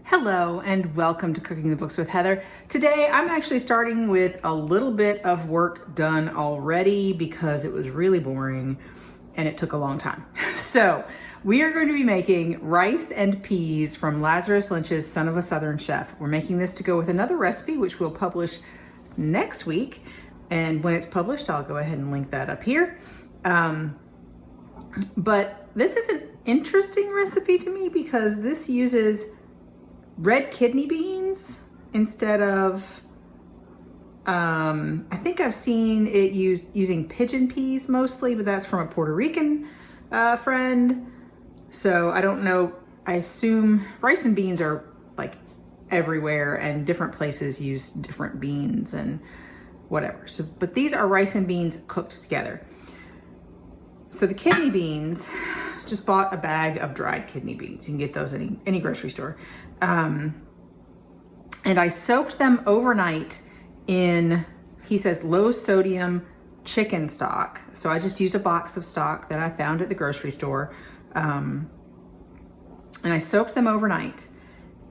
Hello and welcome to Cooking the Books with Heather. Today I'm actually starting with a little bit of work done already because it was really boring and it took a long time. So we are going to be making rice and peas from Lazarus Lynch's Son of a Southern Chef. We're making this to go with another recipe which we'll publish next week, and when it's published I'll go ahead and link that up here. But this is an interesting recipe to me because this uses red kidney beans instead of, I think I've seen it used using pigeon peas mostly, but that's from a Puerto Rican friend. So I don't know, I assume rice and beans are like everywhere and different places use different beans and whatever. So, but these are rice and beans cooked together. So the kidney beans, just bought a bag of dried kidney beans. You can get those at any grocery store. And I soaked them overnight in, he says, low sodium chicken stock. So I just used a box of stock that I found at the grocery store. And I soaked them overnight.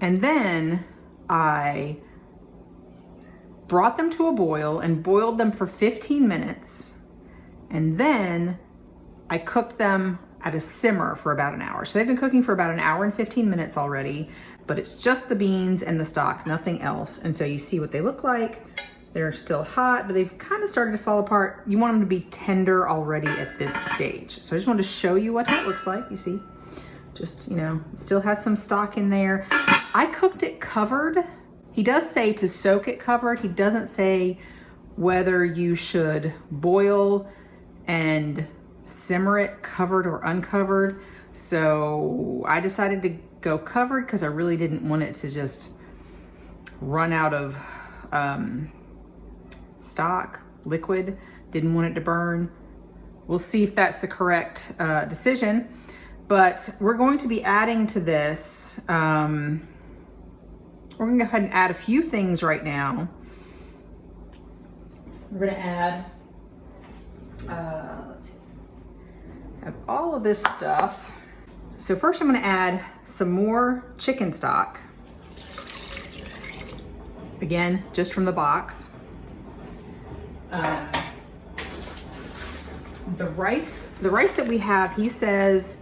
And then I brought them to a boil and boiled them for 15 minutes. And then I cooked them at a simmer for about an hour. So they've been cooking for about an hour and 15 minutes already, but it's just the beans and the stock, nothing else. And so you see what they look like. They're still hot, but they've kind of started to fall apart. You want them to be tender already at this stage. So I just wanted to show you what that looks like. You see, just, you know, it still has some stock in there. I cooked it covered. He does say to soak it covered. He doesn't say whether you should boil and simmer it covered or uncovered. So I decided to go covered because I really didn't want it to just run out of stock, liquid. Didn't want it to burn. We'll see if that's the correct decision. But we're going to be adding to this. We're going to go ahead and add a few things right now. We're going to add, let's see. Have all of this stuff. So first I'm going to add some more chicken stock. Again, just from the box. The rice that we have, he says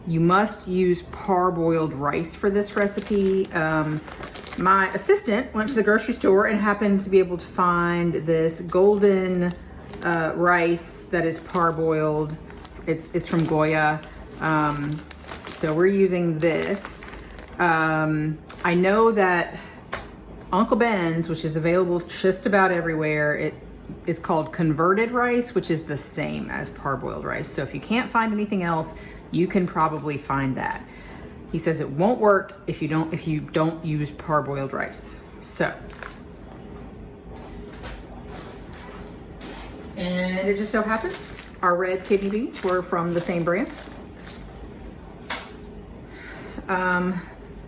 you must use parboiled rice for this recipe. My assistant went to the grocery store and happened to be able to find this golden rice that is parboiled. It's from Goya. So we're using this. I know that Uncle Ben's, which is available just about everywhere, it is called converted rice, which is the same as parboiled rice. So if you can't find anything else, you can probably find that. He says it won't work if you don't use parboiled rice. So, and it just so happens our red kidney beans were from the same brand.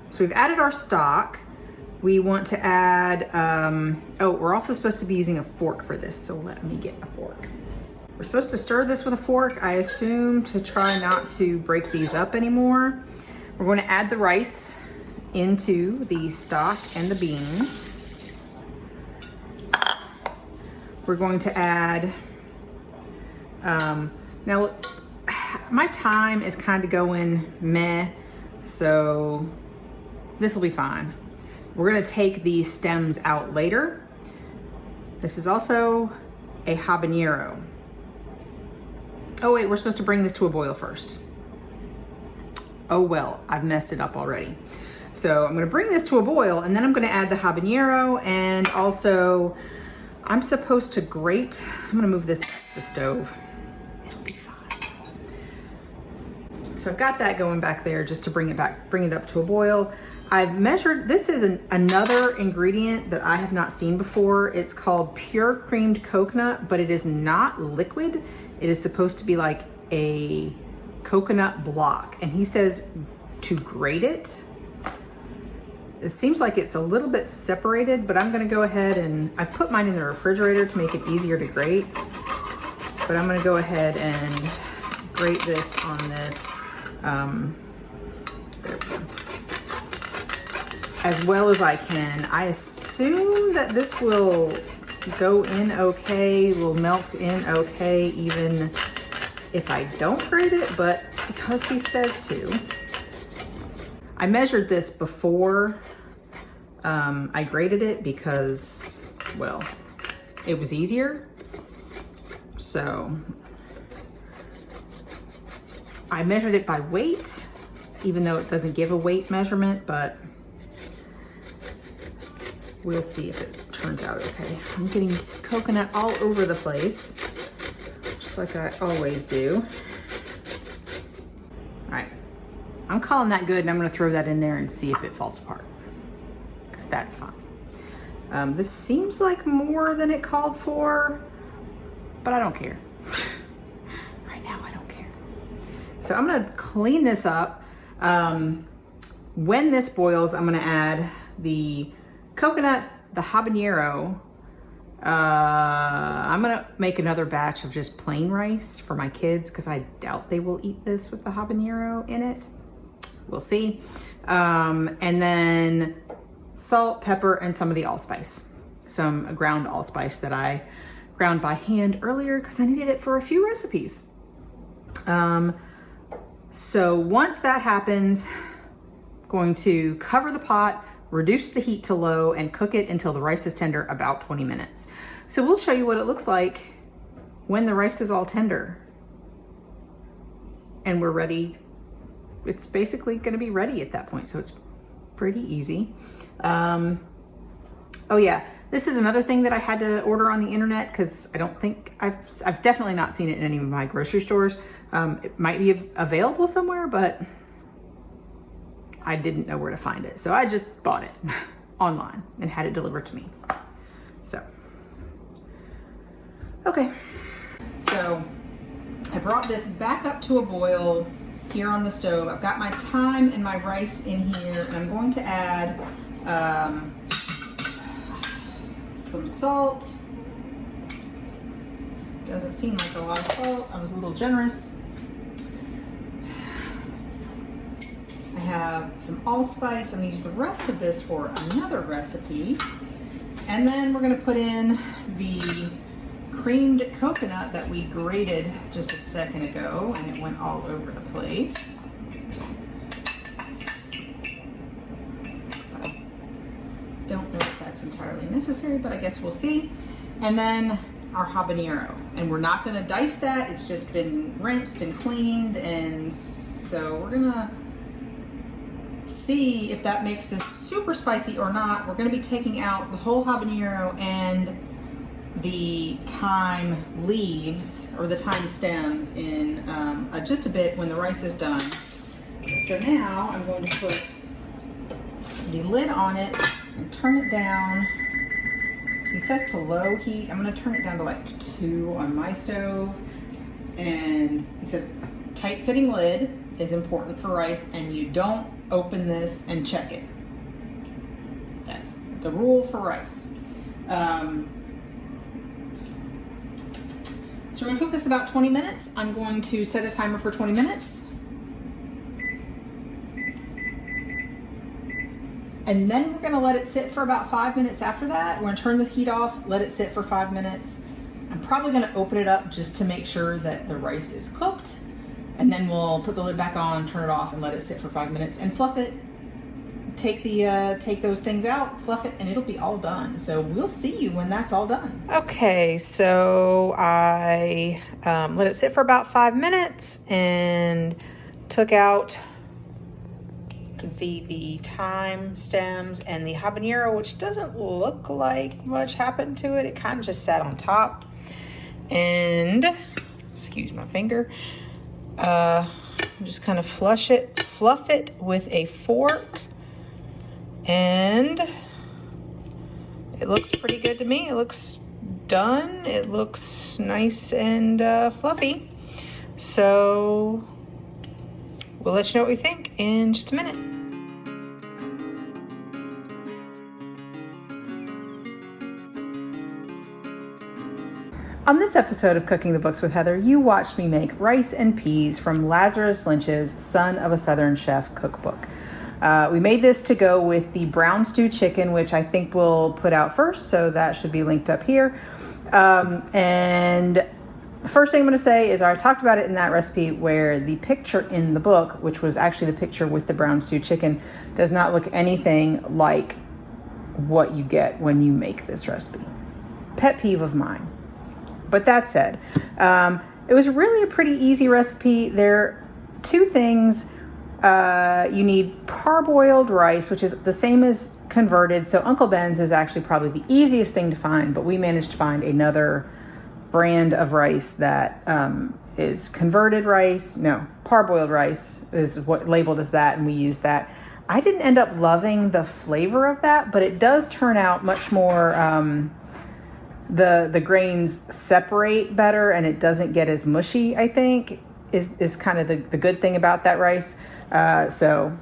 So we've added our stock. We want to add, oh, we're also supposed to be using a fork for this, so let me get a fork. We're supposed to stir this with a fork, I assume, to try not to break these up anymore. We're going to add the rice into the stock and the beans. We're going to add, now my thyme is kind of going meh, so this will be fine. We're gonna take the stems out later. This is also a habanero. Oh wait, we're supposed to bring this to a boil first. Oh well, I've messed it up already. So I'm gonna bring this to a boil and then I'm gonna add the habanero, and also I'm supposed to grate. I'm gonna move this to the stove. It'll be fine. So I've got that going back there just to bring it up to a boil. I've measured, this is another ingredient that I have not seen before. It's called pure creamed coconut, but it is not liquid. It is supposed to be like a coconut block. And he says to grate it. It seems like it's a little bit separated, but I'm gonna go ahead and, I put mine in the refrigerator to make it easier to grate. But I'm gonna go ahead and grate this on this. There we go. as well as I can. I assume that this will go in okay, will melt in okay, even if I don't grate it, but because he says to. I measured this before I grated it because, well, it was easier. So I measured it by weight, even though it doesn't give a weight measurement, but we'll see if it turns out okay. I'm getting coconut all over the place, just like I always do. All right, I'm calling that good, and I'm gonna throw that in there and see if it falls apart, because that's fine. This seems like more than it called for, but I don't care. Right now, I don't care. So I'm gonna clean this up. When this boils, I'm gonna add the coconut, the habanero. I'm gonna make another batch of just plain rice for my kids because I doubt they will eat this with the habanero in it. We'll see. And then salt, pepper, and some of the allspice. Some ground allspice that I ground by hand earlier because I needed it for a few recipes. So once that happens, I'm going to cover the pot, reduce the heat to low, and cook it until the rice is tender, about 20 minutes. So we'll show you what it looks like when the rice is all tender and we're ready. It's basically gonna be ready at that point, so it's pretty easy. Oh yeah, this is another thing that I had to order on the internet because I don't think I've definitely not seen it in any of my grocery stores. It might be available somewhere, but I didn't know where to find it. So I just bought it online and had it delivered to me. So, okay. So I brought this back up to a boil here on the stove. I've got my thyme and my rice in here, and I'm going to add some salt. Doesn't seem like a lot of salt. I was a little generous. I have some allspice. I'm gonna use the rest of this for another recipe. And then we're gonna put in the creamed coconut that we grated just a second ago, and it went all over the place. I don't know if that's entirely necessary, but I guess we'll see. And then our habanero, and we're not gonna dice that. It's just been rinsed and cleaned, and so we're gonna see if that makes this super spicy or not. We're gonna be taking out the whole habanero and the thyme leaves, or the thyme stems, in just a bit when the rice is done. So now I'm going to put the lid on it and turn it down. He says to low heat. I'm gonna turn it down to like 2 on my stove. And he says a tight fitting lid is important for rice, and you don't open this and check it. That's the rule for rice. So we're gonna cook this about 20 minutes. I'm going to set a timer for 20 minutes. And then we're gonna let it sit for about 5 minutes after that. We're gonna turn the heat off, let it sit for 5 minutes. I'm probably gonna open it up just to make sure that the rice is cooked. And then we'll put the lid back on, turn it off, and let it sit for 5 minutes and fluff it. Take those things out, fluff it, and it'll be all done. So we'll see you when that's all done. Okay, so I let it sit for about 5 minutes and took out, you can see the thyme stems and the habanero, which doesn't look like much happened to it. It kind of just sat on top. And, excuse my finger, just kind of fluff it with a fork. And it looks pretty good to me. It looks done. It looks nice and fluffy. So we'll let you know what we think in just a minute. On this episode of Cooking the Books with Heather, you watched me make rice and peas from Lazarus Lynch's Son of a Southern Chef cookbook. We made this to go with the brown stew chicken, which I think we'll put out first, so that should be linked up here. And the first thing I'm going to say is I talked about it in that recipe where the picture in the book, which was actually the picture with the brown stew chicken, does not look anything like what you get when you make this recipe. Pet peeve of mine. But that said, it was really a pretty easy recipe. There are two things. You need parboiled rice, which is the same as converted. So Uncle Ben's is actually probably the easiest thing to find, but we managed to find another brand of rice that is converted rice. No, parboiled rice is what labeled as that, and we use that. I didn't end up loving the flavor of that, but it does turn out much more, the grains separate better and it doesn't get as mushy, I think, is kind of the good thing about that rice. So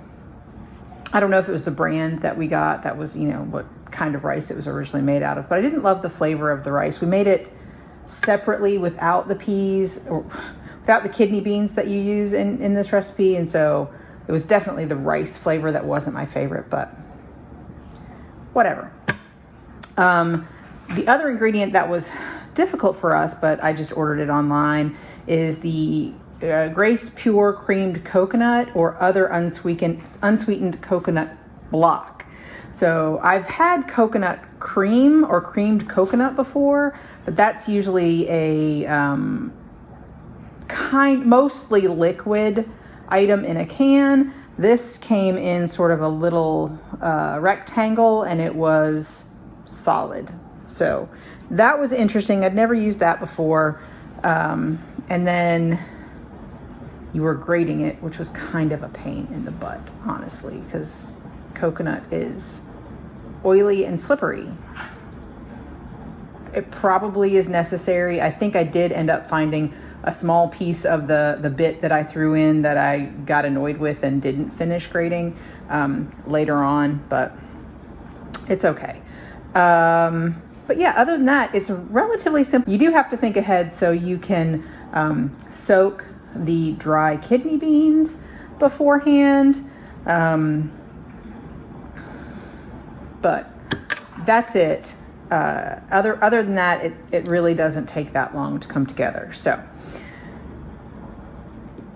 I don't know if it was the brand that we got that was, what kind of rice it was originally made out of, but I didn't love the flavor of the rice. We made it separately without the peas or without the kidney beans that you use in this recipe. And so it was definitely the rice flavor that wasn't my favorite, but whatever. The other ingredient that was difficult for us, but I just ordered it online, is the Grace Pure Creamed Coconut or other unsweetened coconut block. So I've had coconut cream or creamed coconut before, but that's usually a mostly liquid item in a can. This came in sort of a little rectangle and it was solid. So that was interesting. I'd never used that before. And then you were grating it, which was kind of a pain in the butt, honestly, because coconut is oily and slippery. It probably is necessary. I think I did end up finding a small piece of the bit that I threw in that I got annoyed with and didn't finish grating later on, but it's okay. But yeah, other than that, it's relatively simple. You do have to think ahead, so you can soak the dry kidney beans beforehand. But that's it. Other than that, it really doesn't take that long to come together. So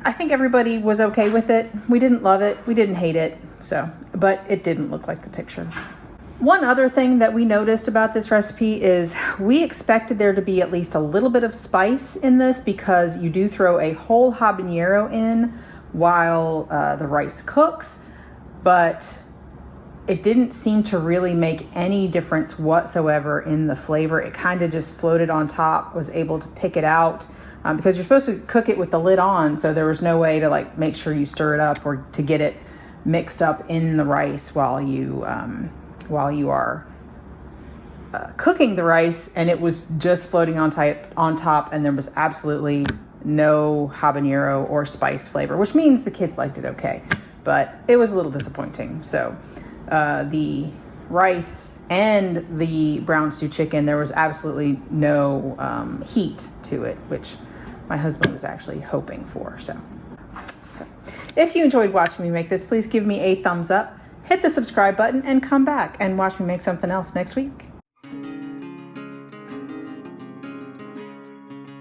I think everybody was okay with it. We didn't love it. We didn't hate it. But it didn't look like the picture. One other thing that we noticed about this recipe is we expected there to be at least a little bit of spice in this because you do throw a whole habanero in while the rice cooks, but it didn't seem to really make any difference whatsoever in the flavor. It kind of just floated on top, was able to pick it out because you're supposed to cook it with the lid on, so there was no way to make sure you stir it up or to get it mixed up in the rice while you are cooking the rice, and it was just floating on top, and there was absolutely no habanero or spice flavor, which means the kids liked it okay, but it was a little disappointing. So the rice and the brown stew chicken, there was absolutely no heat to it, which my husband was actually hoping for. So if you enjoyed watching me make this, please give me a thumbs up, hit the subscribe button, and come back and watch me make something else next week.